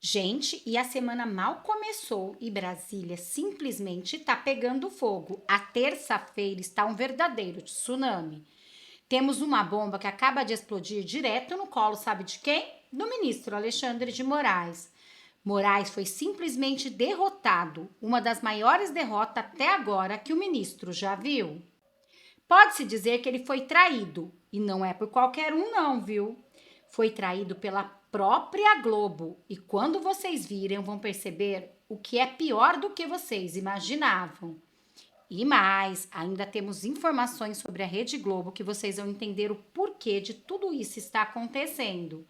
Gente, e a semana mal começou e Brasília simplesmente está pegando fogo. A terça-feira está um verdadeiro tsunami. Temos uma bomba que acaba de explodir direto no colo, sabe de quem? Do ministro Alexandre de Moraes. Moraes foi simplesmente derrotado, uma das maiores derrotas até agora que o ministro já viu. Pode-se dizer que ele foi traído, e não é por qualquer um não, viu? Foi traído pela própria Globo, e quando vocês virem vão perceber o que é pior do que vocês imaginavam. E mais, ainda temos informações sobre a Rede Globo que vocês vão entender o porquê de tudo isso está acontecendo.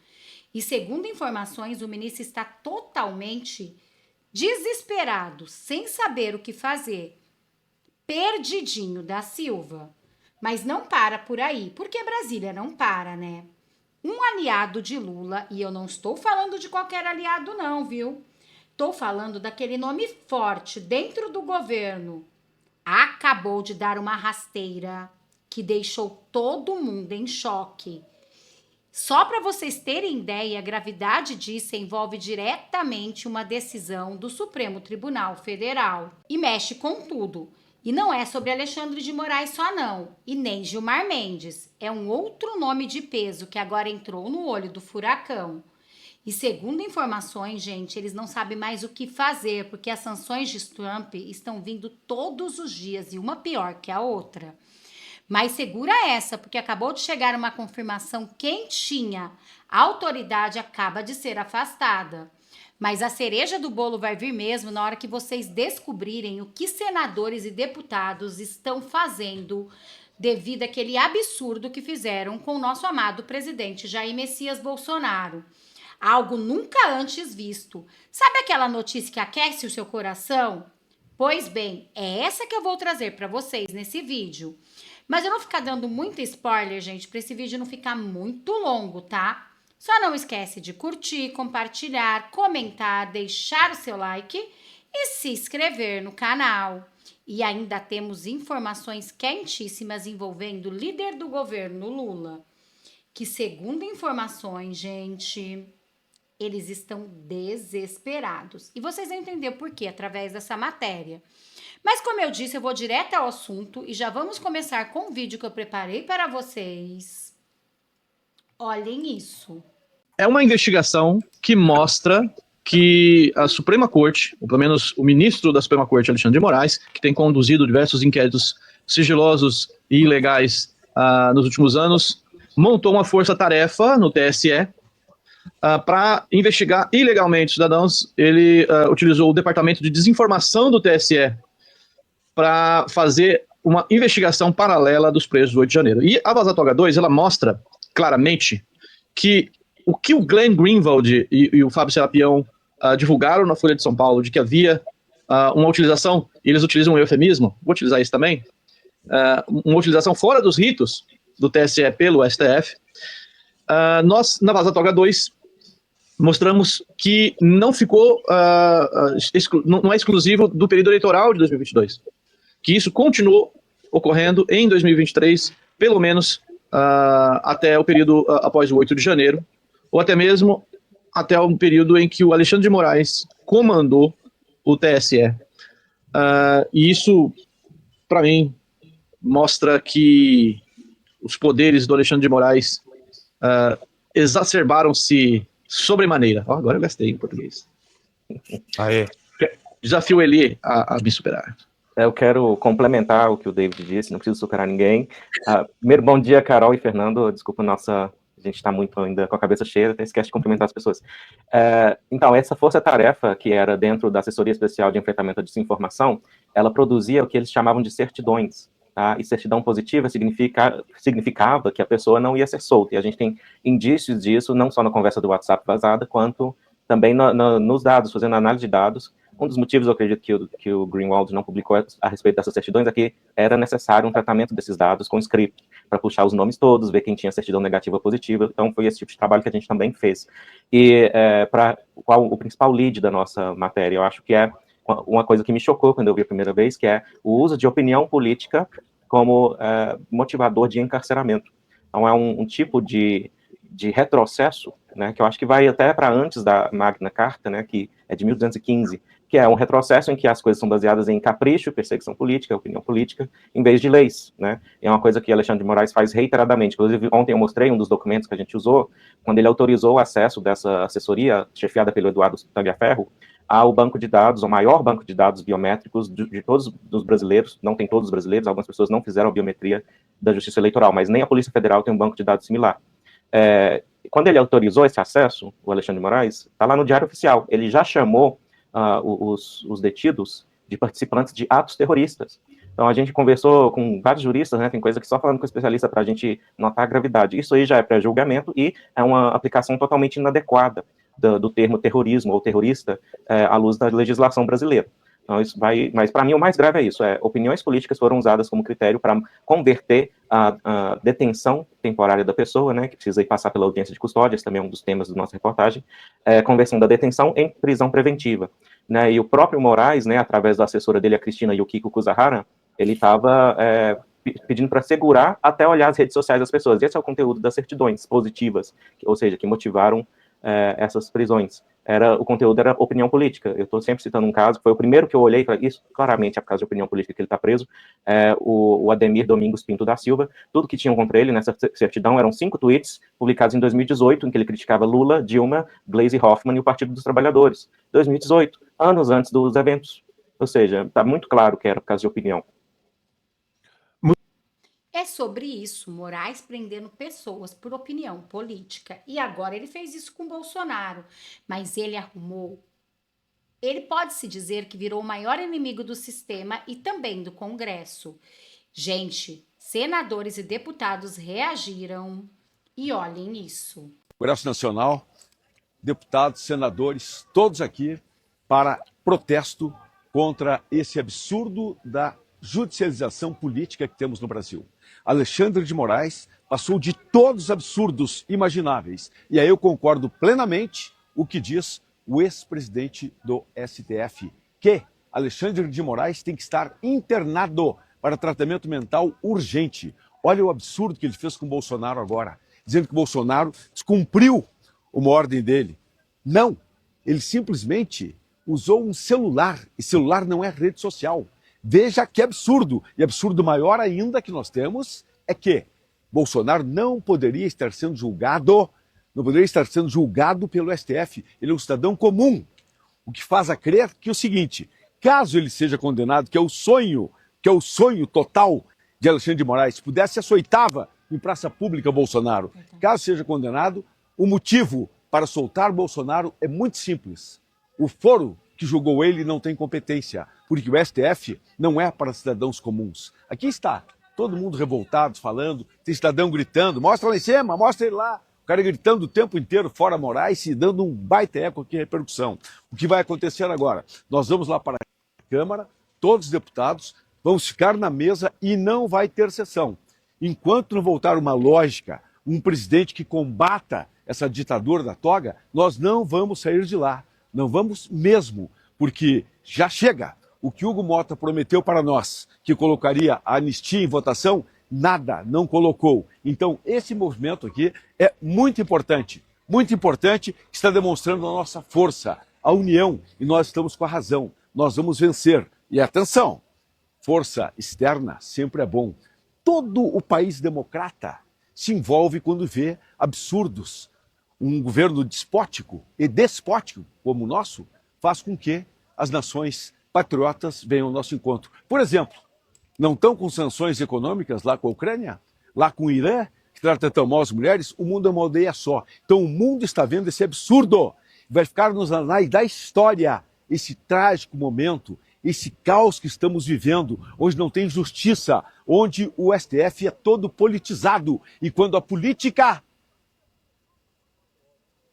E segundo informações, o ministro está totalmente desesperado, sem saber o que fazer. Perdidinho da Silva. Mas não para por aí, porque Brasília não para, né? Um aliado de Lula, e eu não estou falando de qualquer aliado não, viu? Estou falando daquele nome forte dentro do governo. Acabou de dar uma rasteira que deixou todo mundo em choque. Só para vocês terem ideia, a gravidade disso envolve diretamente uma decisão do Supremo Tribunal Federal e mexe com tudo. E não é sobre Alexandre de Moraes só não, e nem Gilmar Mendes. É um outro nome de peso que agora entrou no olho do furacão. E segundo informações, gente, eles não sabem mais o que fazer, porque as sanções de Trump estão vindo todos os dias e uma pior que a outra. Mas segura essa, porque acabou de chegar uma confirmação quentinha. A autoridade acaba de ser afastada. Mas a cereja do bolo vai vir mesmo na hora que vocês descobrirem o que senadores e deputados estão fazendo devido àquele absurdo que fizeram com o nosso amado presidente Jair Messias Bolsonaro. Algo nunca antes visto. Sabe aquela notícia que aquece o seu coração? Pois bem, é essa que eu vou trazer para vocês nesse vídeo. Mas eu vou ficar dando muito spoiler, gente, para esse vídeo não ficar muito longo, tá? Só não esquece de curtir, compartilhar, comentar, deixar o seu like e se inscrever no canal. E ainda temos informações quentíssimas envolvendo o líder do governo, Lula, que segundo informações, gente, eles estão desesperados. E vocês vão entender por quê através dessa matéria. Mas como eu disse, eu vou direto ao assunto e já vamos começar com o vídeo que eu preparei para vocês. Olhem isso. É uma investigação que mostra que a Suprema Corte, ou pelo menos o ministro da Suprema Corte, Alexandre de Moraes, que tem conduzido diversos inquéritos sigilosos e ilegais nos últimos anos, montou uma força-tarefa no TSE para investigar ilegalmente cidadãos. Ele utilizou o Departamento de Desinformação do TSE para fazer uma investigação paralela dos presos do 8 de janeiro. E a Vaza Toga 2, ela mostra claramente que o que o Glenn Greenwald e o Fábio Serapião divulgaram na Folha de São Paulo, de que havia uma utilização, e eles utilizam um eufemismo, vou utilizar isso também, uma utilização fora dos ritos do TSE pelo STF, nós, na Vaza Toga 2, mostramos que não ficou, não é exclusivo do período eleitoral de 2022, que isso continuou ocorrendo em 2023, pelo menos até o período após o 8 de janeiro, ou até mesmo até o período em que o Alexandre de Moraes comandou o TSE. E isso, para mim, mostra que os poderes do Alexandre de Moraes exacerbaram-se sobremaneira. Agora eu gastei em português. Aê. Desafio ele a me superar. Eu quero complementar o que o David disse, não preciso superar ninguém. Primeiro, bom dia, Carol e Fernando. Desculpa, a gente está muito ainda com a cabeça cheia, até esquece de cumprimentar as pessoas. Então, essa força-tarefa, que era dentro da Assessoria Especial de Enfrentamento à Desinformação, ela produzia o que eles chamavam de certidões. Tá? E certidão positiva significava que a pessoa não ia ser solta. E a gente tem indícios disso, não só na conversa do WhatsApp vazada, quanto também nos dados, fazendo análise de dados. Um dos motivos, eu acredito, que o Greenwald não publicou a respeito dessas certidões é que era necessário um tratamento desses dados com script, para puxar os nomes todos, ver quem tinha certidão negativa ou positiva. Então, foi esse tipo de trabalho que a gente também fez. E qual o principal lead da nossa matéria? Eu acho que é uma coisa que me chocou quando eu vi a primeira vez, que é o uso de opinião política como motivador de encarceramento. Então, é um tipo de de retrocesso, né, que eu acho que vai até para antes da Magna Carta, né, que é de 1215, que é um retrocesso em que as coisas são baseadas em capricho, perseguição política, opinião política, em vez de leis, né? E é uma coisa que Alexandre de Moraes faz reiteradamente. Inclusive, ontem eu mostrei um dos documentos que a gente usou, quando ele autorizou o acesso dessa assessoria, chefiada pelo Eduardo Tagliaferro, ao banco de dados, ao maior banco de dados biométricos de todos os brasileiros, não tem todos os brasileiros, algumas pessoas não fizeram a biometria da Justiça Eleitoral, mas nem a Polícia Federal tem um banco de dados similar. Quando ele autorizou esse acesso, o Alexandre de Moraes, está lá no Diário Oficial, ele já chamou os detidos de participantes de atos terroristas. Então, a gente conversou com vários juristas, né, tem coisa que só falando com especialista para a gente notar a gravidade. Isso aí já é pré-julgamento e é uma aplicação totalmente inadequada do termo terrorismo ou terrorista à luz da legislação brasileira. Então, isso vai, mas para mim o mais grave é isso, opiniões políticas foram usadas como critério para converter a detenção temporária da pessoa, né, que precisa ir passar pela audiência de custódia, esse também é um dos temas da nossa reportagem, conversão da detenção em prisão preventiva, né, e o próprio Moraes, né, através da assessora dele, a Cristina Yukiko Kusahara, ele estava pedindo para segurar até olhar as redes sociais das pessoas. Esse é o conteúdo das certidões positivas, ou seja, que motivaram essas prisões. O conteúdo era opinião política. Eu estou sempre citando um caso, foi o primeiro que eu olhei para isso, claramente é por causa de opinião política que ele está preso, o Ademir Domingos Pinto da Silva. Tudo que tinham contra ele nessa certidão eram 5 tweets publicados em 2018, em que ele criticava Lula, Dilma, Gleisi Hoffmann e o Partido dos Trabalhadores. 2018, anos antes dos eventos. Ou seja, está muito claro que era por causa de opinião. É sobre isso, Moraes prendendo pessoas por opinião política. E agora ele fez isso com Bolsonaro. Mas ele arrumou. Ele pode-se dizer que virou o maior inimigo do sistema e também do Congresso. Gente, senadores e deputados reagiram. E olhem isso. Congresso Nacional, deputados, senadores, todos aqui para protesto contra esse absurdo da judicialização política que temos no Brasil. Alexandre de Moraes passou de todos os absurdos imagináveis. E aí eu concordo plenamente o que diz o ex-presidente do STF, que Alexandre de Moraes tem que estar internado para tratamento mental urgente. Olha o absurdo que ele fez com o Bolsonaro agora, dizendo que o Bolsonaro descumpriu uma ordem dele. Não, ele simplesmente usou um celular, e celular não é rede social. Veja que absurdo, e absurdo maior ainda que nós temos é que Bolsonaro não poderia estar sendo julgado, pelo STF, ele é um cidadão comum, o que faz a crer que é o seguinte, caso ele seja condenado, que é o sonho total de Alexandre de Moraes, pudesse açoitava em praça pública Bolsonaro, caso seja condenado, o motivo para soltar Bolsonaro é muito simples, o foro que julgou ele não tem competência, porque o STF não é para cidadãos comuns. Aqui está, todo mundo revoltado, falando, tem cidadão gritando, mostra lá em cima, mostra ele lá. O cara gritando o tempo inteiro, fora Moraes, e dando um baita eco aqui, repercussão. O que vai acontecer agora? Nós vamos lá para a Câmara, todos os deputados, vamos ficar na mesa e não vai ter sessão. Enquanto não voltar uma lógica, um presidente que combata essa ditadura da toga, nós não vamos sair de lá. Não vamos mesmo, porque já chega. O que Hugo Mota prometeu para nós, que colocaria a anistia em votação, nada, não colocou. Então, esse movimento aqui é muito importante, que está demonstrando a nossa força, a união, e nós estamos com a razão. Nós vamos vencer. E atenção, força externa sempre é bom. Todo o país democrata se envolve quando vê absurdos. Um governo despótico, como o nosso, faz com que as nações patriotas venham ao nosso encontro. Por exemplo, não estão com sanções econômicas lá com a Ucrânia, lá com o Irã, que trata tão mal as mulheres? O mundo é uma aldeia só. Então o mundo está vendo esse absurdo. Vai ficar nos anais da história esse trágico momento, esse caos que estamos vivendo, onde não tem justiça, onde o STF é todo politizado. E quando a política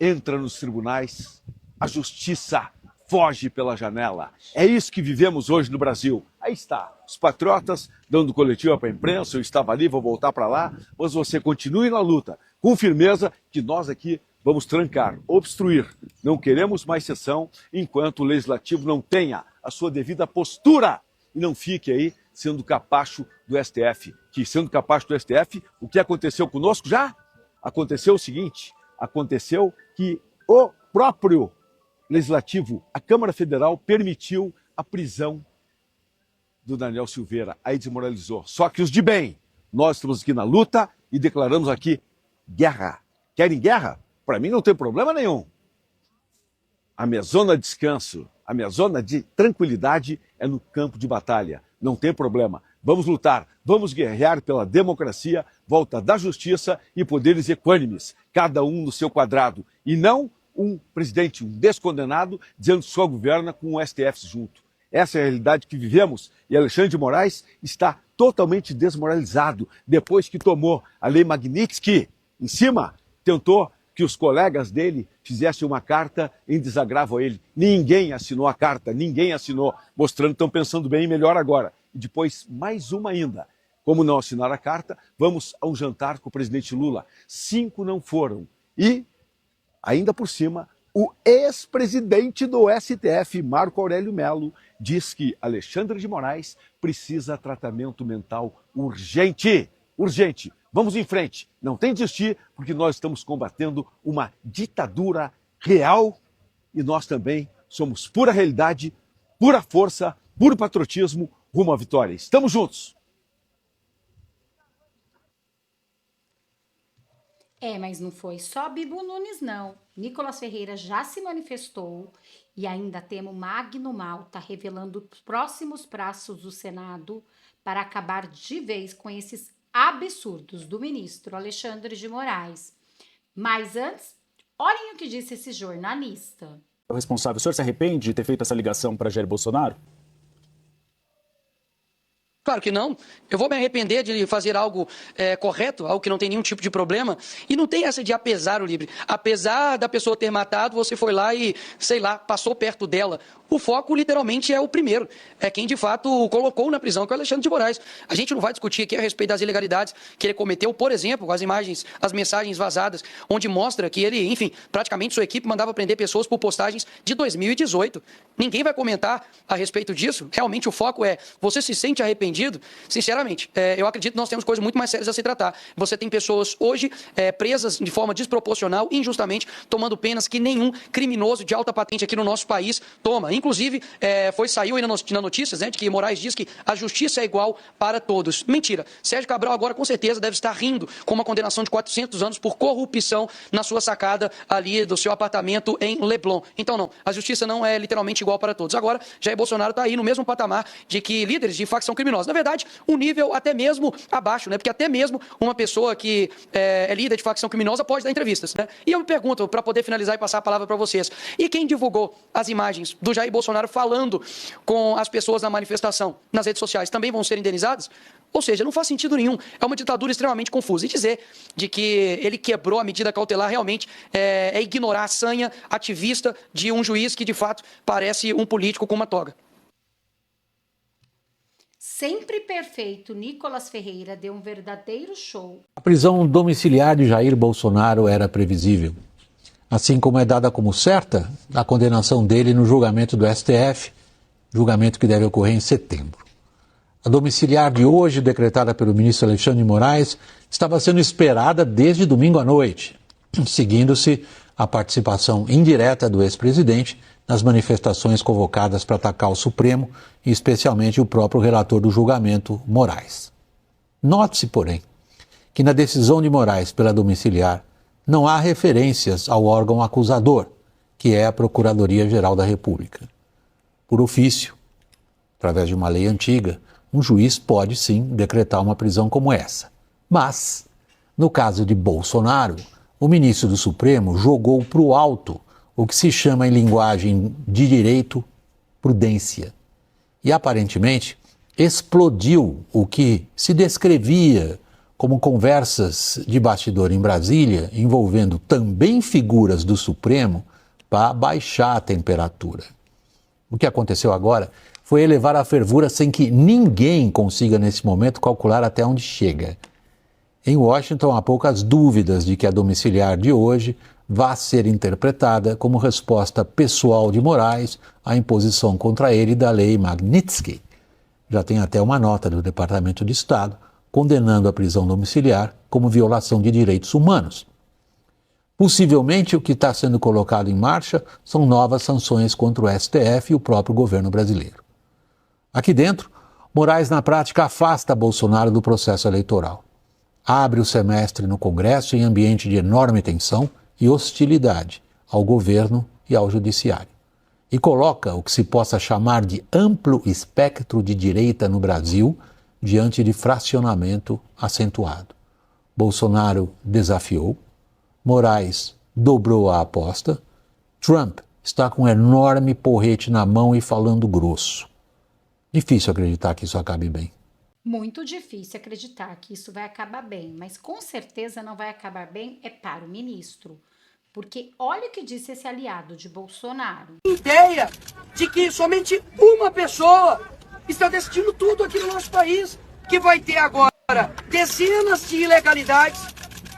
entra nos tribunais, a justiça foge pela janela. É isso que vivemos hoje no Brasil. Aí está, os patriotas dando coletiva para a imprensa, eu estava ali, vou voltar para lá, mas você continue na luta, com firmeza, que nós aqui vamos trancar, obstruir. Não queremos mais sessão enquanto o Legislativo não tenha a sua devida postura e não fique aí sendo capacho do STF. Que sendo capacho do STF, o que aconteceu conosco já? Aconteceu o seguinte, aconteceu que o próprio Legislativo, a Câmara Federal, permitiu a prisão do Daniel Silveira, aí desmoralizou. Só que os de bem, nós estamos aqui na luta e declaramos aqui guerra. Querem guerra? Para mim não tem problema nenhum. A minha zona de descanso, a minha zona de tranquilidade é no campo de batalha. Não tem problema. Vamos lutar, vamos guerrear pela democracia, volta da justiça e poderes equânimes, cada um no seu quadrado. E não um presidente, um descondenado, dizendo que só governa com o STF junto. Essa é a realidade que vivemos e Alexandre de Moraes está totalmente desmoralizado depois que tomou a Lei Magnitsky em cima, tentou que os colegas dele fizessem uma carta em desagravo a ele. Ninguém assinou a carta, ninguém assinou, mostrando que estão pensando bem e melhor agora. E depois, mais uma ainda. Como não assinaram a carta, vamos a um jantar com o presidente Lula. 5 não foram. E, ainda por cima, o ex-presidente do STF, Marco Aurélio Mello, diz que Alexandre de Moraes precisa de tratamento mental urgente. Urgente. Vamos em frente. Não tem de desistir, porque nós estamos combatendo uma ditadura real e nós também somos pura realidade, pura força, puro patriotismo rumo à vitória. Estamos juntos. Mas não foi só Bibo Nunes, não. Nicolas Ferreira já se manifestou e ainda temos Magno Malta revelando os próximos passos do Senado para acabar de vez com esses absurdos do ministro Alexandre de Moraes. Mas antes, olhem o que disse esse jornalista. O responsável, o senhor se arrepende de ter feito essa ligação para Jair Bolsonaro? Claro que não. Eu vou me arrepender de fazer algo correto, algo que não tem nenhum tipo de problema. E não tem essa de apesar o livre. Apesar da pessoa ter matado, você foi lá e, sei lá, passou perto dela. O foco, literalmente, é o primeiro. É quem, de fato, o colocou na prisão, que é o Alexandre de Moraes. A gente não vai discutir aqui a respeito das ilegalidades que ele cometeu, por exemplo, as imagens, as mensagens vazadas, onde mostra que ele, enfim, praticamente sua equipe mandava prender pessoas por postagens de 2018. Ninguém vai comentar a respeito disso. Realmente, o foco é, você se sente arrependido? Sinceramente, eu acredito que nós temos coisas muito mais sérias a se tratar. Você tem pessoas hoje presas de forma desproporcional, injustamente, tomando penas que nenhum criminoso de alta patente aqui no nosso país toma. Inclusive, saiu aí na notícias, né, de que Moraes diz que a justiça é igual para todos. Mentira. Sérgio Cabral agora, com certeza, deve estar rindo com uma condenação de 400 anos por corrupção na sua sacada ali do seu apartamento em Leblon. Então, não. A justiça não é literalmente igual para todos. Agora, Jair Bolsonaro está aí no mesmo patamar de que líderes de facção criminosa. Na verdade, um nível até mesmo abaixo, né? Porque até mesmo uma pessoa que é líder de facção criminosa pode dar entrevistas, né? E eu me pergunto, para poder finalizar e passar a palavra para vocês, e quem divulgou as imagens do Jair Bolsonaro falando com as pessoas na manifestação nas redes sociais também vão ser indenizadas? Ou seja, não faz sentido nenhum. É uma ditadura extremamente confusa. E dizer de que ele quebrou a medida cautelar realmente é ignorar a sanha ativista de um juiz que, de fato, parece um político com uma toga. Sempre perfeito, Nicolas Ferreira deu um verdadeiro show. A prisão domiciliar de Jair Bolsonaro era previsível. Assim como é dada como certa a condenação dele no julgamento do STF, julgamento que deve ocorrer em setembro. A domiciliar de hoje, decretada pelo ministro Alexandre de Moraes, estava sendo esperada desde domingo à noite, seguindo-se a participação indireta do ex-presidente nas manifestações convocadas para atacar o Supremo e especialmente o próprio relator do julgamento, Moraes. Note-se, porém, que na decisão de Moraes pela domiciliar não há referências ao órgão acusador, que é a Procuradoria-Geral da República. Por ofício, através de uma lei antiga, um juiz pode sim decretar uma prisão como essa. Mas, no caso de Bolsonaro, o ministro do Supremo jogou para o alto o que se chama em linguagem de direito prudência. E aparentemente explodiu o que se descrevia como conversas de bastidor em Brasília, envolvendo também figuras do Supremo, para baixar a temperatura. O que aconteceu agora foi elevar a fervura sem que ninguém consiga, nesse momento, calcular até onde chega. Em Washington, há poucas dúvidas de que a domiciliar de hoje vá ser interpretada como resposta pessoal de Moraes à imposição contra ele da lei Magnitsky. Já tem até uma nota do Departamento de Estado condenando a prisão domiciliar como violação de direitos humanos. Possivelmente o que está sendo colocado em marcha são novas sanções contra o STF e o próprio governo brasileiro. Aqui dentro, Moraes na prática afasta Bolsonaro do processo eleitoral. Abre o semestre no Congresso em ambiente de enorme tensão e hostilidade ao governo e ao judiciário. E coloca o que se possa chamar de amplo espectro de direita no Brasil diante de fracionamento acentuado. Bolsonaro desafiou, Moraes dobrou a aposta, Trump está com um enorme porrete na mão e falando grosso. Difícil acreditar que isso acabe bem. Muito difícil acreditar que isso vai acabar bem, mas com certeza não vai acabar bem é para o ministro. Porque olha o que disse esse aliado de Bolsonaro. Ideia de que somente uma pessoa está decidindo tudo aqui no nosso país, que vai ter agora dezenas de ilegalidades,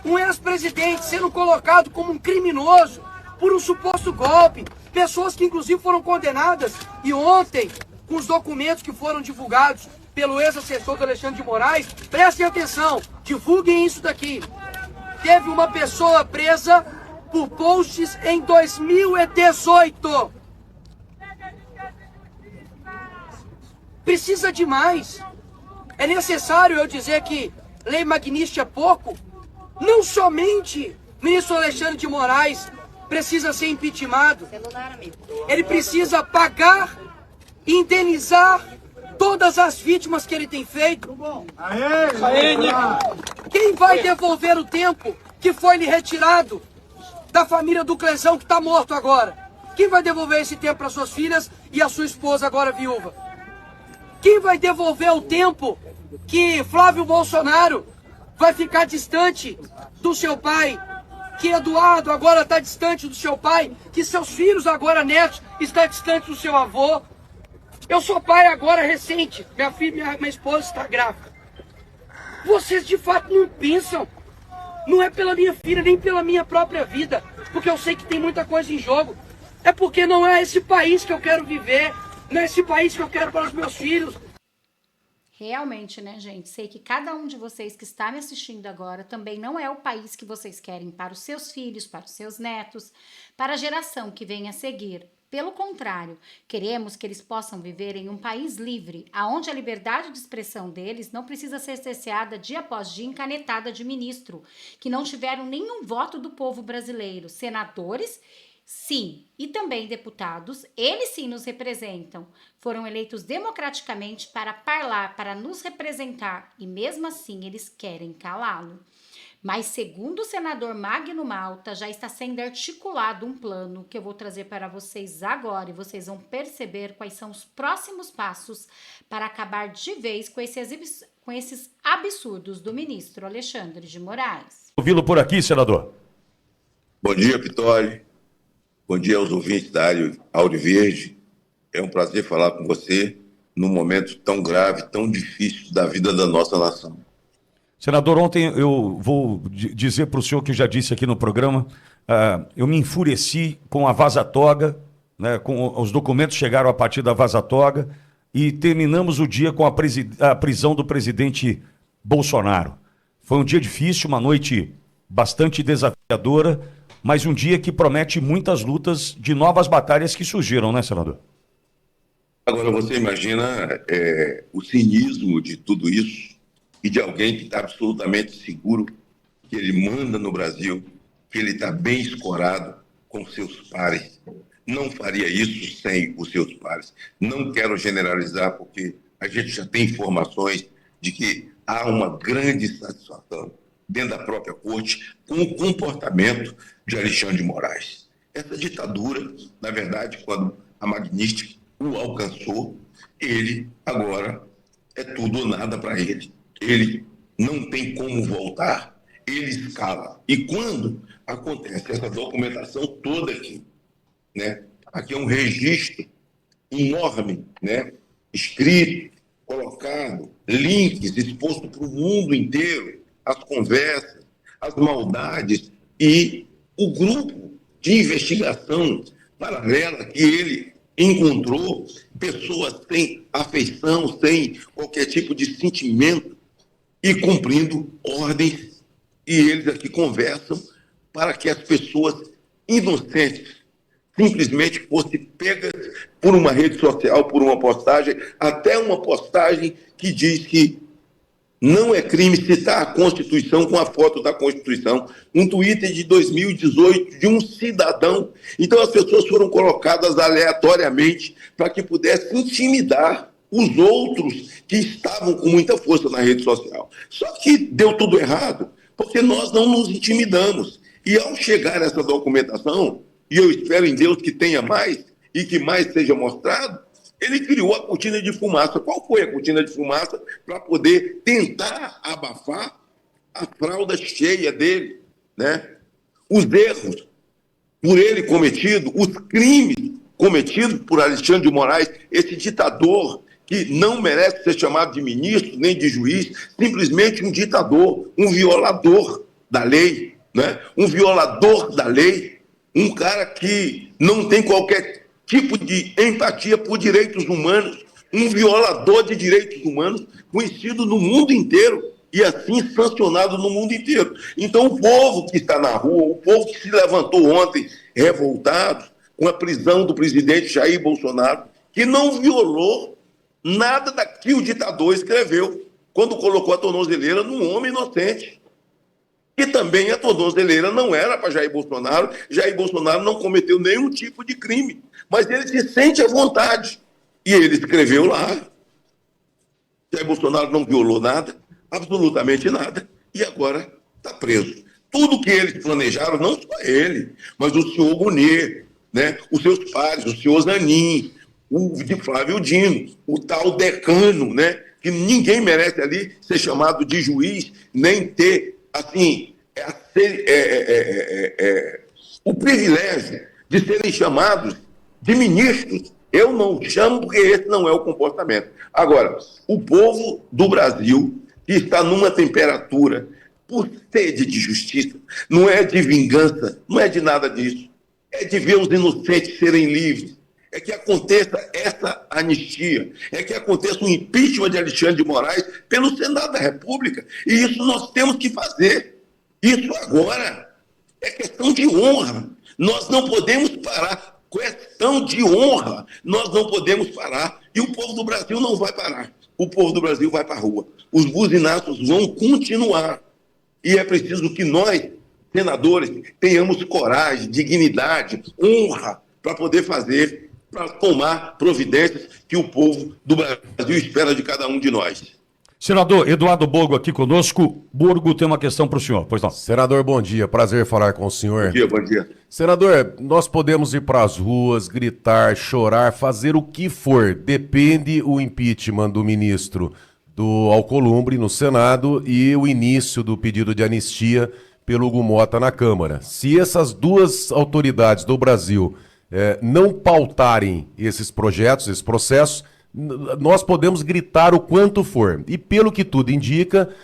um ex-presidente sendo colocado como um criminoso por um suposto golpe, pessoas que inclusive foram condenadas, e ontem, com os documentos que foram divulgados pelo ex-assessor do Alexandre de Moraes, prestem atenção, divulguem isso daqui. Teve uma pessoa presa por posts em 2018. Precisa de mais. É necessário eu dizer que lei magnífica é pouco? Não somente o ministro Alexandre de Moraes precisa ser impeachmentado, ele precisa pagar e indenizar todas as vítimas que ele tem feito. Quem vai devolver o tempo que foi lhe retirado da família do Clezão, que está morto agora? Quem vai devolver esse tempo para suas filhas e a sua esposa agora viúva? Quem vai devolver o tempo que Flávio Bolsonaro vai ficar distante do seu pai, que Eduardo agora está distante do seu pai, que seus filhos agora netos estão distantes do seu avô? Eu sou pai agora recente, minha esposa está grávida. Vocês de fato não pensam, não é pela minha filha nem pela minha própria vida, porque eu sei que tem muita coisa em jogo. É porque não é esse país que eu quero viver, não é esse país que eu quero para os meus filhos. Realmente, né, gente? Sei que cada um de vocês que está me assistindo agora também não é o país que vocês querem para os seus filhos, para os seus netos, para a geração que vem a seguir. Pelo contrário, queremos que eles possam viver em um país livre, aonde a liberdade de expressão deles não precisa ser cerceada dia após dia em canetada de ministro, que não tiveram nenhum voto do povo brasileiro. Senadores, sim, e também deputados, eles sim nos representam. Foram eleitos democraticamente para falar, para nos representar, e mesmo assim eles querem calá-lo. Mas, segundo o senador Magno Malta, já está sendo articulado um plano que eu vou trazer para vocês agora, e vocês vão perceber quais são os próximos passos para acabar de vez com esses absurdos do ministro Alexandre de Moraes. Ouvi-lo por aqui, senador. Bom dia, Pitoli. Bom dia aos ouvintes da Áudio Verde. É um prazer falar com você num momento tão grave, tão difícil da vida da nossa nação. Senador, ontem eu vou dizer para o senhor que já disse aqui no programa, eu me enfureci com a vaza-toga, né, com os documentos chegaram a partir da vaza-toga e terminamos o dia com a prisão do presidente Bolsonaro. Foi um dia difícil, uma noite bastante desafiadora, mas um dia que promete muitas lutas de novas batalhas que surgiram, né, senador? Agora, você imagina o cinismo de tudo isso e de alguém que está absolutamente seguro que ele manda no Brasil, que ele está bem escorado com seus pares. Não faria isso sem os seus pares. Não quero generalizar, porque a gente já tem informações de que há uma grande satisfação dentro da própria corte com o comportamento de Alexandre de Moraes. Essa ditadura, na verdade, quando a Magnífica o alcançou, ele agora é tudo ou nada para ele. Ele não tem como voltar, ele escala. E quando acontece essa documentação toda aqui, né? Aqui é um registro enorme, né? Escrito, colocado, links exposto para o mundo inteiro, as conversas, as maldades e o grupo de investigação paralela que ele encontrou, pessoas sem afeição, sem qualquer tipo de sentimento, e cumprindo ordens, e eles aqui conversam para que as pessoas inocentes simplesmente fossem pegas por uma rede social, por uma postagem, até uma postagem que diz que não é crime citar a Constituição com a foto da Constituição. Um Twitter de 2018 de um cidadão. Então as pessoas foram colocadas aleatoriamente para que pudessem intimidar os outros que estavam com muita força na rede social. Só que deu tudo errado, porque nós não nos intimidamos. E ao chegar essa documentação, e eu espero em Deus que tenha mais e que mais seja mostrado, ele criou a cortina de fumaça. Qual foi a cortina de fumaça? Para poder tentar abafar a fralda cheia dele, né? Os erros por ele cometido, os crimes cometidos por Alexandre de Moraes, esse ditador que não merece ser chamado de ministro nem de juiz, simplesmente um ditador, um violador da lei, né? Um violador da lei, um cara que não tem qualquer tipo de empatia por direitos humanos, um violador de direitos humanos, conhecido no mundo inteiro e assim sancionado no mundo inteiro. Então o povo que está na rua, o povo que se levantou ontem revoltado com a prisão do presidente Jair Bolsonaro, que não violou nada daquilo que o ditador escreveu quando colocou a tornozeleira num homem inocente. E também a tornozeleira não era para Jair Bolsonaro. Jair Bolsonaro não cometeu nenhum tipo de crime, mas ele se sente à vontade. E ele escreveu lá. Jair Bolsonaro não violou nada, absolutamente nada, e agora está preso. Tudo que eles planejaram, não só ele, mas o senhor Gunê, né? Os seus pares, o senhor Zanin, o de Flávio Dino, o tal decano, né? Que ninguém merece ali ser chamado de juiz, nem ter assim, o privilégio de serem chamados de ministros. Eu não chamo porque esse não é o comportamento. Agora, o povo do Brasil, que está numa temperatura por sede de justiça, não é de vingança, não é de nada disso, é de ver os inocentes serem livres, é que aconteça essa anistia, é que aconteça o impeachment de Alexandre de Moraes pelo Senado da República. E isso nós temos que fazer. Isso agora é questão de honra. Nós não podemos parar. Questão de honra. Nós não podemos parar. E o povo do Brasil não vai parar. O povo do Brasil vai para a rua. Os buzinaços vão continuar. E é preciso que nós, senadores, tenhamos coragem, dignidade, honra para poder fazer, para tomar providências que o povo do Brasil espera de cada um de nós. Senador Eduardo Borgo aqui conosco. Borgo tem uma questão para o senhor, pois não. Senador, bom dia. Prazer falar com o senhor. Bom dia, bom dia. Senador, nós podemos ir para as ruas, gritar, chorar, fazer o que for. Depende o impeachment do ministro do Alcolumbre no Senado e o início do pedido de anistia pelo Hugo Mota na Câmara. Se essas duas autoridades do Brasil não pautarem esses projetos, esses processos, nós podemos gritar o quanto for. E pelo que tudo indica,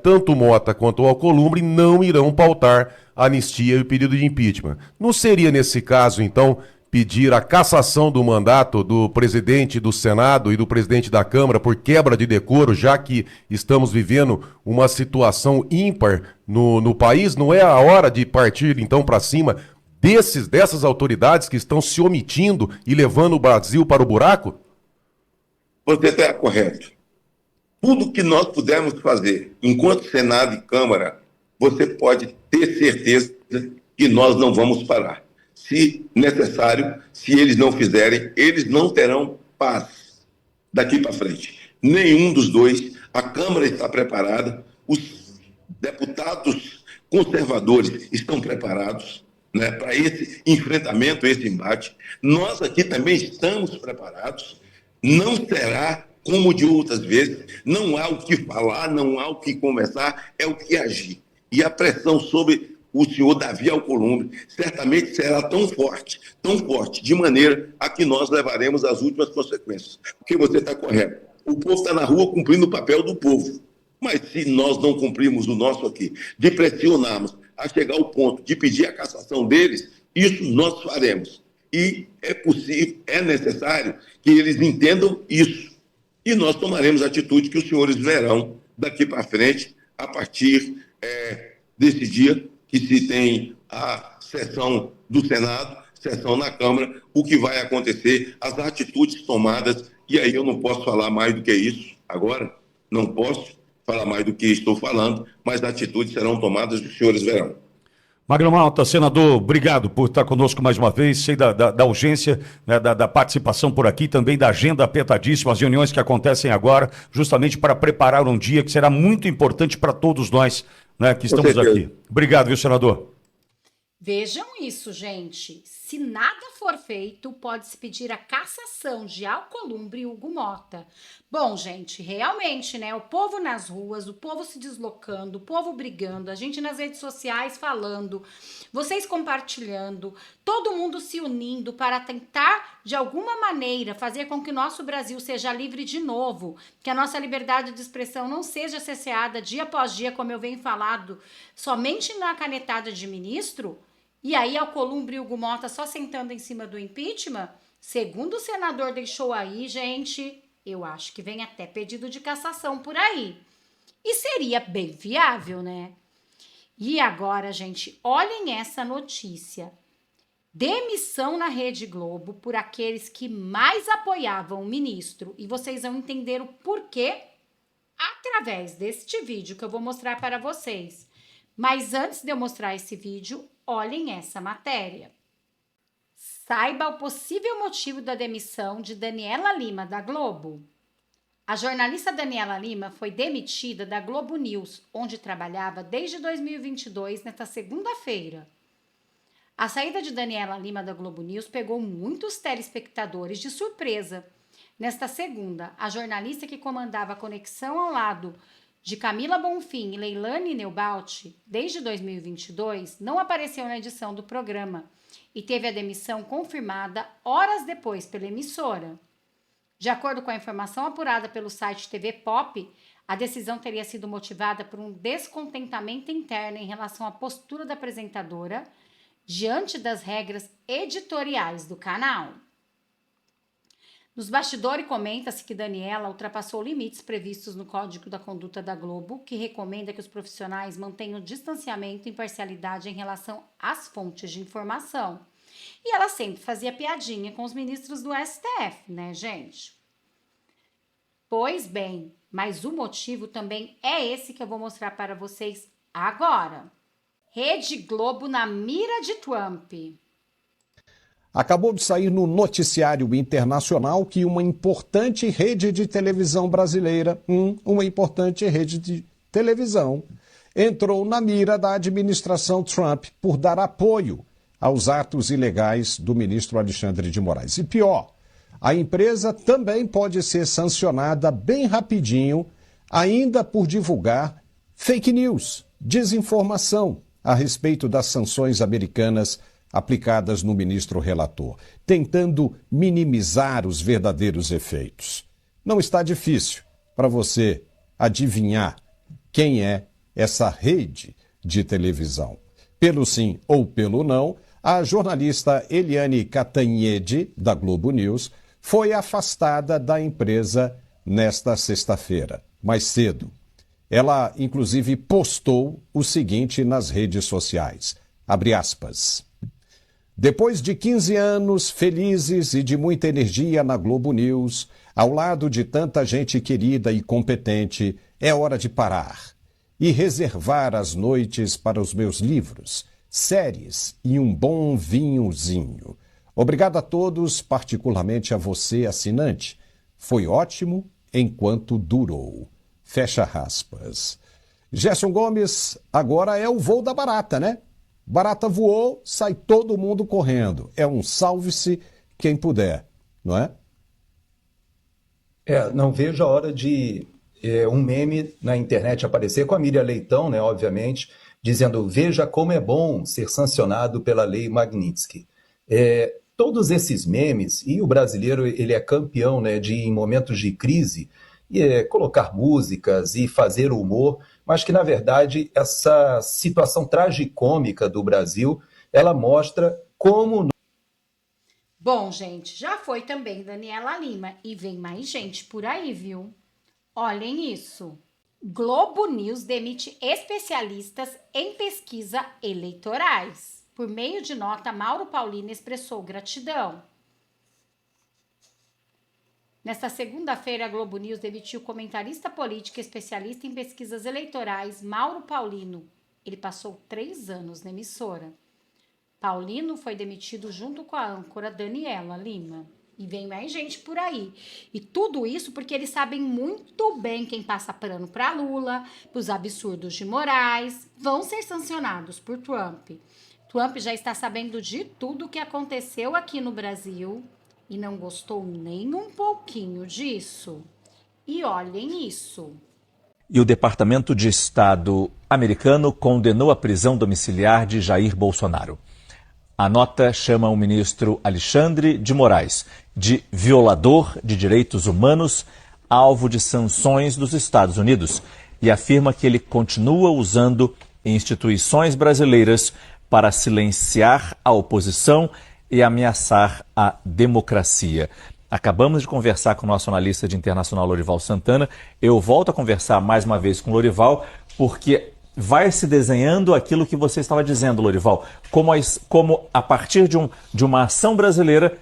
tanto o Mota quanto o Alcolumbre não irão pautar a anistia e o pedido de impeachment. Não seria, nesse caso, então, pedir a cassação do mandato do presidente do Senado e do presidente da Câmara por quebra de decoro, já que estamos vivendo uma situação ímpar no país? Não é a hora de partir, então, para cima dessas autoridades que estão se omitindo e levando o Brasil para o buraco? Você está correto. Tudo que nós pudermos fazer enquanto Senado e Câmara, você pode ter certeza que nós não vamos parar. Se necessário, se eles não fizerem, eles não terão paz daqui para frente. Nenhum dos dois. A Câmara está preparada, os deputados conservadores estão preparados, né, para esse enfrentamento, esse embate. Nós aqui também estamos preparados. Não será como de outras vezes. Não há o que falar, não há o que conversar, é o que agir. E a pressão sobre o senhor Davi Alcolumbre certamente será tão forte, de maneira a que nós levaremos as últimas consequências. Porque você está correto. O povo está na rua cumprindo o papel do povo. Mas se nós não cumprirmos o nosso aqui, de pressionarmos a chegar ao ponto de pedir a cassação deles, isso nós faremos. E é possível, é necessário que eles entendam isso. E nós tomaremos a atitude que os senhores verão daqui para frente, a partir desse dia, que se tem a sessão do Senado, sessão na Câmara, o que vai acontecer, as atitudes tomadas, e aí eu não posso falar mais do que isso agora, não posso falar mais do que estou falando, mas atitudes serão tomadas, os senhores verão. Magno Malta, senador, obrigado por estar conosco mais uma vez. Sei da urgência, né, da participação por aqui, também da agenda apertadíssima, as reuniões que acontecem agora, justamente para preparar um dia que será muito importante para todos nós, né, que estamos aqui. Obrigado, viu, senador? Vejam isso, gente. Se nada for feito, pode-se pedir a cassação de Alcolumbre e Hugo Mota. Bom, gente, realmente, né? O povo nas ruas, o povo se deslocando, o povo brigando, a gente nas redes sociais falando, vocês compartilhando, todo mundo se unindo para tentar, de alguma maneira, fazer com que o nosso Brasil seja livre de novo, que a nossa liberdade de expressão não seja cerceada dia após dia, como eu venho falado, somente na canetada de ministro. E aí, Alcolumbre e Hugo Mota só sentando em cima do impeachment, segundo o senador deixou aí, gente, eu acho que vem até pedido de cassação por aí. E seria bem viável, né? E agora, gente, olhem essa notícia. Demissão na Rede Globo por aqueles que mais apoiavam o ministro. E vocês vão entender o porquê através deste vídeo que eu vou mostrar para vocês. Mas antes de eu mostrar esse vídeo, olhem essa matéria. Saiba o possível motivo da demissão de Daniela Lima, da Globo. A jornalista Daniela Lima foi demitida da Globo News, onde trabalhava desde 2022, nesta segunda-feira. A saída de Daniela Lima da Globo News pegou muitos telespectadores de surpresa. Nesta segunda, a jornalista que comandava a conexão ao lado de Camila Bonfim e Leilane Neubalt, desde 2022, não apareceu na edição do programa e teve a demissão confirmada horas depois pela emissora. De acordo com a informação apurada pelo site TV Pop, a decisão teria sido motivada por um descontentamento interno em relação à postura da apresentadora diante das regras editoriais do canal. Nos bastidores, comenta-se que Daniela ultrapassou limites previstos no Código da Conduta da Globo, que recomenda que os profissionais mantenham distanciamento e imparcialidade em relação às fontes de informação. E ela sempre fazia piadinha com os ministros do STF, né, gente? Pois bem, mas o motivo também é esse que eu vou mostrar para vocês agora. Rede Globo na mira de Trump. Acabou de sair no noticiário internacional que uma importante rede de televisão brasileira, uma importante rede de televisão, entrou na mira da administração Trump por dar apoio aos atos ilegais do ministro Alexandre de Moraes. E pior, a empresa também pode ser sancionada bem rapidinho, ainda por divulgar fake news, desinformação a respeito das sanções americanas aplicadas no ministro relator, tentando minimizar os verdadeiros efeitos. Não está difícil para você adivinhar quem é essa rede de televisão. Pelo sim ou pelo não, a jornalista Eliane Cantanhede, da Globo News, foi afastada da empresa nesta sexta-feira, mais cedo. Ela, inclusive, postou o seguinte nas redes sociais, abre aspas, depois de 15 anos felizes e de muita energia na Globo News, ao lado de tanta gente querida e competente, é hora de parar e reservar as noites para os meus livros, séries e um bom vinhozinho. Obrigado a todos, particularmente a você, assinante. Foi ótimo enquanto durou. Fecha aspas. Gerson Gomes, agora é o voo da barata, né? Barata voou, sai todo mundo correndo. É um salve-se quem puder, não é? Não vejo a hora de um meme na internet aparecer com a Miriam Leitão, né, obviamente, dizendo, veja como é bom ser sancionado pela lei Magnitsky. Todos esses memes, e o brasileiro ele é campeão, né, de, em momentos de crise, colocar músicas e fazer humor, mas que, na verdade, essa situação tragicômica do Brasil, ela mostra como... Bom, gente, já foi também Daniela Lima e vem mais gente por aí, viu? Olhem isso. Globo News demite especialistas em pesquisa eleitorais. Por meio de nota, Mauro Paulino expressou gratidão. Nesta segunda-feira, a Globo News demitiu o comentarista político e especialista em pesquisas eleitorais, Mauro Paulino. Ele passou 3 anos na emissora. Paulino foi demitido junto com a âncora Daniela Lima. E vem mais gente por aí. E tudo isso porque eles sabem muito bem quem passa pano para Lula, os absurdos de Moraes, vão ser sancionados por Trump. Trump já está sabendo de tudo o que aconteceu aqui no Brasil e não gostou nem um pouquinho disso. E olhem isso. E o Departamento de Estado americano condenou a prisão domiciliar de Jair Bolsonaro. A nota chama o ministro Alexandre de Moraes de violador de direitos humanos, alvo de sanções dos Estados Unidos, e afirma que ele continua usando instituições brasileiras para silenciar a oposição e ameaçar a democracia. Acabamos de conversar com o nosso analista de internacional, Lorival Santana. Eu volto a conversar mais uma vez com o Lorival, porque vai se desenhando aquilo que você estava dizendo, Lorival, como a partir de uma ação brasileira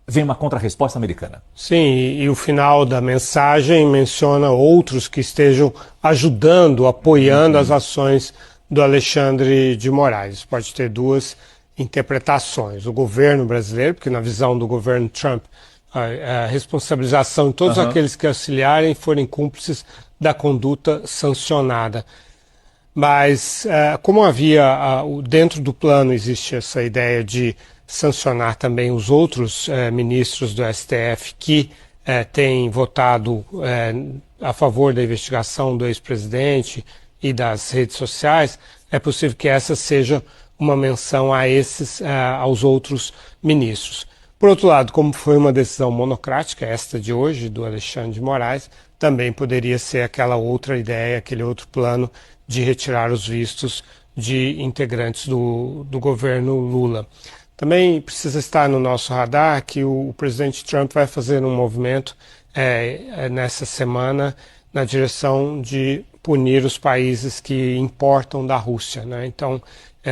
vem uma contrarresposta americana. Sim, e o final da mensagem menciona outros que estejam ajudando, apoiando as ações do Alexandre de Moraes. Pode ter 2 interpretações. O governo brasileiro, porque na visão do governo Trump, a responsabilização de todos aqueles que auxiliarem forem cúmplices da conduta sancionada. Mas, como havia, dentro do plano existe essa ideia de sancionar também os outros ministros do STF que têm votado a favor da investigação do ex-presidente e das redes sociais, é possível que essa seja uma menção a aos outros ministros. Por outro lado, como foi uma decisão monocrática, esta de hoje, do Alexandre de Moraes, também poderia ser aquela outra ideia, aquele outro plano de retirar os vistos de integrantes do governo Lula. Também precisa estar no nosso radar que o presidente Trump vai fazer um movimento nessa semana na direção de punir os países que importam da Rússia, né? Então,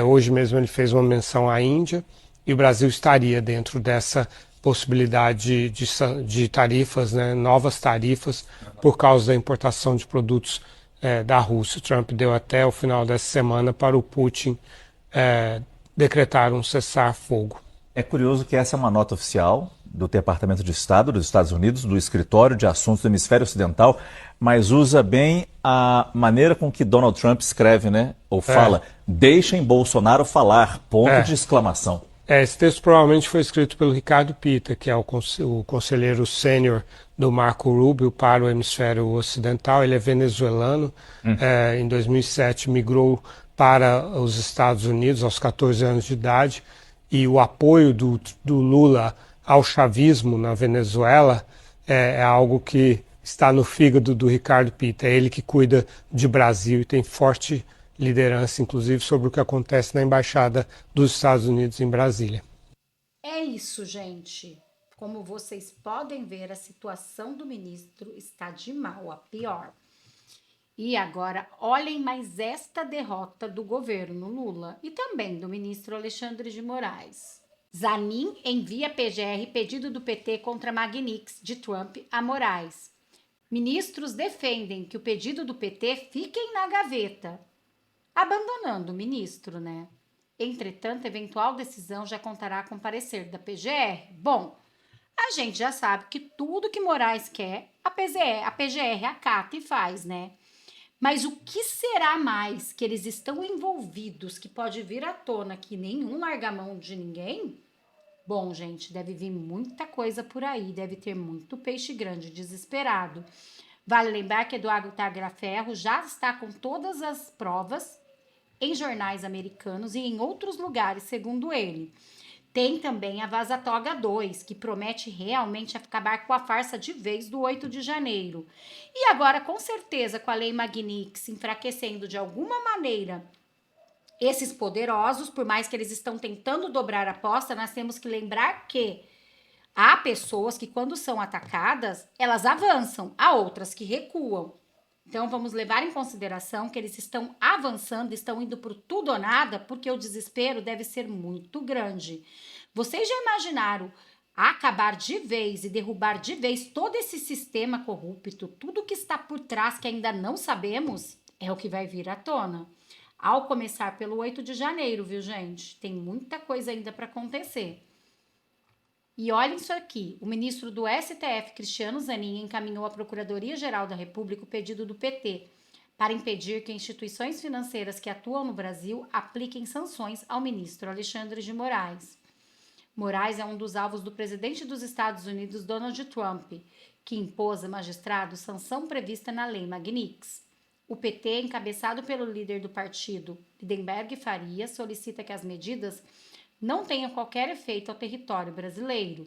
hoje mesmo ele fez uma menção à Índia e o Brasil estaria dentro dessa possibilidade de tarifas, né? Novas tarifas por causa da importação de produtos da Rússia. O Trump deu até o final dessa semana para o Putin decretar um cessar-fogo. É curioso que essa é uma nota oficial do Departamento de Estado dos Estados Unidos, do Escritório de Assuntos do Hemisfério Ocidental, mas usa bem a maneira com que Donald Trump escreve, né? Ou fala, deixem Bolsonaro falar, ponto de exclamação. Esse texto provavelmente foi escrito pelo Ricardo Pita, que é o conselheiro sênior do Marco Rubio para o Hemisfério Ocidental. Ele é venezuelano, em 2007 migrou para os Estados Unidos aos 14 anos de idade, e o apoio do Lula ao chavismo na Venezuela é algo que está no fígado do Ricardo Pita. É ele que cuida de Brasil e tem forte liderança, inclusive, sobre o que acontece na Embaixada dos Estados Unidos em Brasília. É isso, gente. Como vocês podem ver, a situação do ministro está de mal a pior. E agora, olhem mais esta derrota do governo Lula e também do ministro Alexandre de Moraes. Zanin envia PGR pedido do PT contra Magnitsky de Trump a Moraes. Ministros defendem que o pedido do PT fique na gaveta, abandonando o ministro, né? Entretanto, eventual decisão já contará com parecer da PGR. Bom, a gente já sabe que tudo que Moraes quer, a PGR acata e faz, né? Mas o que será mais que eles estão envolvidos que pode vir à tona que nenhum larga a mão de ninguém? Bom, gente, deve vir muita coisa por aí, deve ter muito peixe grande desesperado. Vale lembrar que Eduardo Tagliaferro já está com todas as provas em jornais americanos e em outros lugares, segundo ele. Tem também a Vaza Toga 2, que promete realmente acabar com a farsa de vez do 8 de janeiro. E agora, com certeza, com a Lei Magnitsky enfraquecendo de alguma maneira esses poderosos, por mais que eles estão tentando dobrar a aposta, nós temos que lembrar que há pessoas que, quando são atacadas, elas avançam, há outras que recuam. Então vamos levar em consideração que eles estão avançando, estão indo por tudo ou nada, porque o desespero deve ser muito grande. Vocês já imaginaram acabar de vez e derrubar de vez todo esse sistema corrupto, tudo que está por trás que ainda não sabemos, é o que vai vir à tona. Ao começar pelo 8 de janeiro, viu, gente? Tem muita coisa ainda para acontecer. E olhem isso aqui, o ministro do STF, Cristiano Zanin, encaminhou à Procuradoria-Geral da República o pedido do PT para impedir que instituições financeiras que atuam no Brasil apliquem sanções ao ministro Alexandre de Moraes. Moraes é um dos alvos do presidente dos Estados Unidos, Donald Trump, que impôs a magistrados sanção prevista na Lei Magnitsky. O PT, encabeçado pelo líder do partido, Lindenberg Faria, solicita que as medidas não tenham qualquer efeito ao território brasileiro.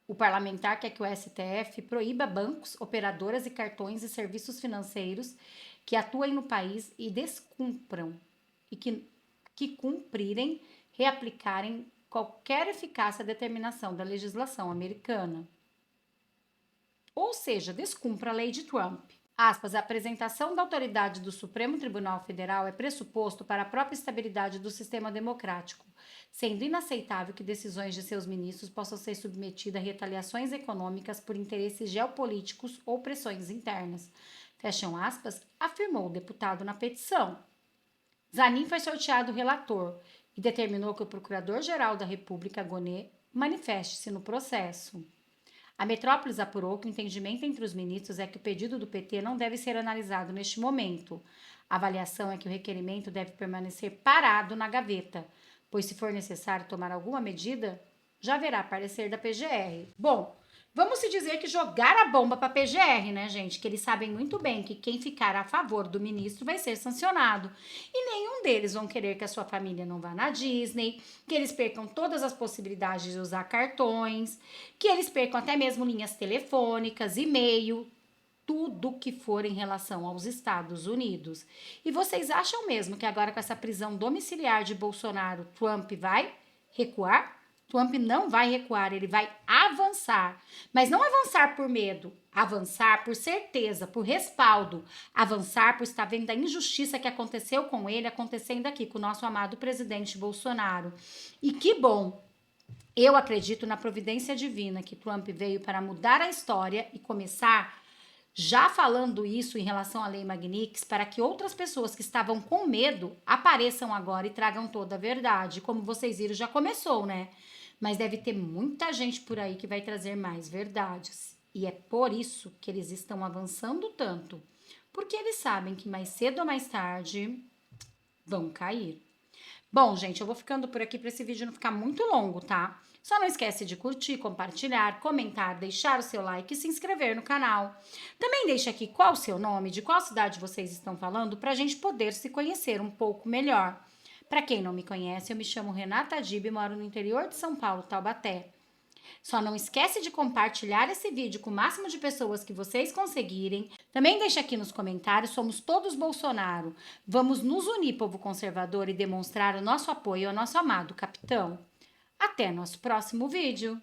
O parlamentar quer que o STF proíba bancos, operadoras e cartões e serviços financeiros que atuem no país e descumpram e que cumprirem reaplicarem qualquer eficácia à determinação da legislação americana. Ou seja, descumpra a lei de Trump. Aspas, a apresentação da autoridade do Supremo Tribunal Federal é pressuposto para a própria estabilidade do sistema democrático, sendo inaceitável que decisões de seus ministros possam ser submetidas a retaliações econômicas por interesses geopolíticos ou pressões internas. Fecham aspas, afirmou o deputado na petição. Zanin foi sorteado relator e determinou que o Procurador-Geral da República, Gonê, manifeste-se no processo. A Metrópolis apurou que o entendimento entre os ministros é que o pedido do PT não deve ser analisado neste momento. A avaliação é que o requerimento deve permanecer parado na gaveta, pois se for necessário tomar alguma medida, já haverá parecer da PGR. Bom, vamos se dizer que jogaram a bomba para a PGR, né, gente? Que eles sabem muito bem que quem ficar a favor do ministro vai ser sancionado. E nenhum deles vão querer que a sua família não vá na Disney, que eles percam todas as possibilidades de usar cartões, que eles percam até mesmo linhas telefônicas, e-mail, tudo que for em relação aos Estados Unidos. E vocês acham mesmo que agora com essa prisão domiciliar de Bolsonaro, Trump vai recuar? Trump não vai recuar, ele vai avançar. Mas não avançar por medo, avançar por certeza, por respaldo. Avançar por estar vendo a injustiça que aconteceu com ele, acontecendo aqui com o nosso amado presidente Bolsonaro. E que bom! Eu acredito na providência divina que Trump veio para mudar a história e começar já falando isso em relação à Lei Magnitsky para que outras pessoas que estavam com medo apareçam agora e tragam toda a verdade. Como vocês viram, já começou, né? Mas deve ter muita gente por aí que vai trazer mais verdades. E é por isso que eles estão avançando tanto. Porque eles sabem que mais cedo ou mais tarde vão cair. Bom, gente, eu vou ficando por aqui para esse vídeo não ficar muito longo, tá? Só não esquece de curtir, compartilhar, comentar, deixar o seu like e se inscrever no canal. Também deixa aqui qual o seu nome, de qual cidade vocês estão falando, para a gente poder se conhecer um pouco melhor. Para quem não me conhece, eu me chamo Renata Dib e moro no interior de São Paulo, Taubaté. Só não esquece de compartilhar esse vídeo com o máximo de pessoas que vocês conseguirem. Também deixa aqui nos comentários, somos todos Bolsonaro. Vamos nos unir, povo conservador, e demonstrar o nosso apoio ao nosso amado capitão. Até nosso próximo vídeo!